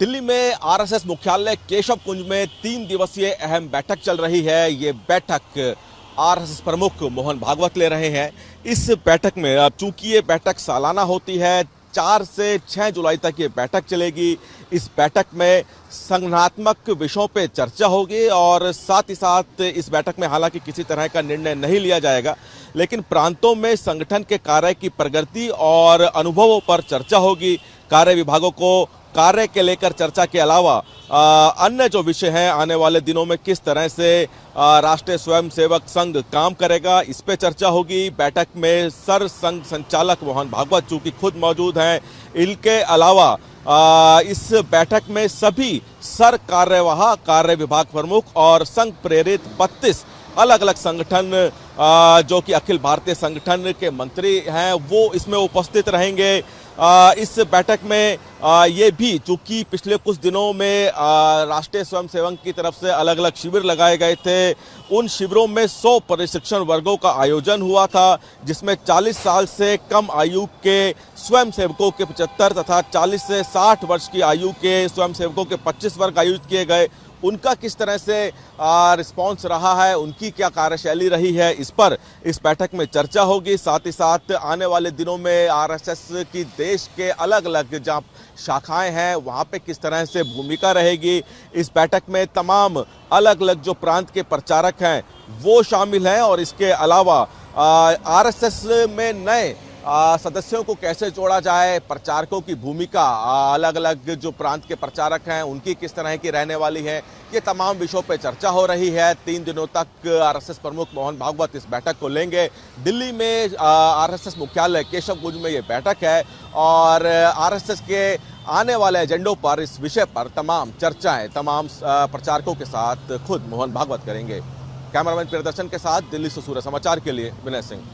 दिल्ली में आरएसएस मुख्यालय केशव कुंज में 3 दिवसीय अहम बैठक चल रही है। ये बैठक आरएसएस प्रमुख मोहन भागवत ले रहे हैं। इस बैठक में अब चूंकि ये बैठक सालाना होती है, 4 से 6 जुलाई तक ये बैठक चलेगी। इस बैठक में संगठनात्मक विषयों पे चर्चा होगी और साथ ही साथ इस बैठक में हालांकि किसी तरह का निर्णय नहीं लिया जाएगा, लेकिन प्रांतों में संगठन के कार्य की प्रगति और अनुभवों पर चर्चा होगी। कार्य विभागों को कार्य के लेकर चर्चा के अलावा अन्य जो विषय हैं, आने वाले दिनों में किस तरह से राष्ट्रीय स्वयंसेवक संघ काम करेगा, इस पे चर्चा होगी। बैठक में सर संघ संचालक मोहन भागवत चूंकि खुद मौजूद हैं, इनके अलावा इस बैठक में सभी सर कार्यवाह, कार्य विभाग प्रमुख और संघ प्रेरित 32 अलग अलग संगठन जो कि अखिल भारतीय संगठन के मंत्री हैं, वो इसमें उपस्थित रहेंगे। इस बैठक में ये भी चूंकि पिछले कुछ दिनों में राष्ट्रीय स्वयंसेवक की तरफ से अलग अलग शिविर लगाए गए थे, उन शिविरों में 100 प्रशिक्षण वर्गों का आयोजन हुआ था, जिसमें 40 साल से कम आयु के स्वयंसेवकों के 75 तथा 40 से 60 वर्ष की आयु के स्वयंसेवकों के 25 वर्ग आयोजित किए गए। उनका किस तरह से रिस्पांस रहा है, उनकी क्या कार्यशैली रही है, इस पर इस बैठक में चर्चा होगी। साथ ही साथ आने वाले दिनों में आरएसएस की देश के अलग अलग जहाँ शाखाएं हैं, वहाँ पे किस तरह से भूमिका रहेगी। इस बैठक में तमाम अलग अलग जो प्रांत के प्रचारक हैं वो शामिल हैं और इसके अलावा आरएसएस में नए सदस्यों को कैसे जोड़ा जाए, प्रचारकों की भूमिका, अलग अलग जो प्रांत के प्रचारक हैं उनकी किस तरह की रहने वाली है, ये तमाम विषयों पर चर्चा हो रही है। 3 दिनों तक आरएसएस प्रमुख मोहन भागवत इस बैठक को लेंगे। दिल्ली में आरएसएस मुख्यालय केशव कुंज में ये बैठक है और आरएसएस के आने वाले एजेंडों पर, इस विषय पर तमाम चर्चाएं तमाम प्रचारकों के साथ खुद मोहन भागवत करेंगे। कैमरामैन प्रियदर्शन के साथ दिल्ली से सूर्य समाचार के लिए विनय सिंह।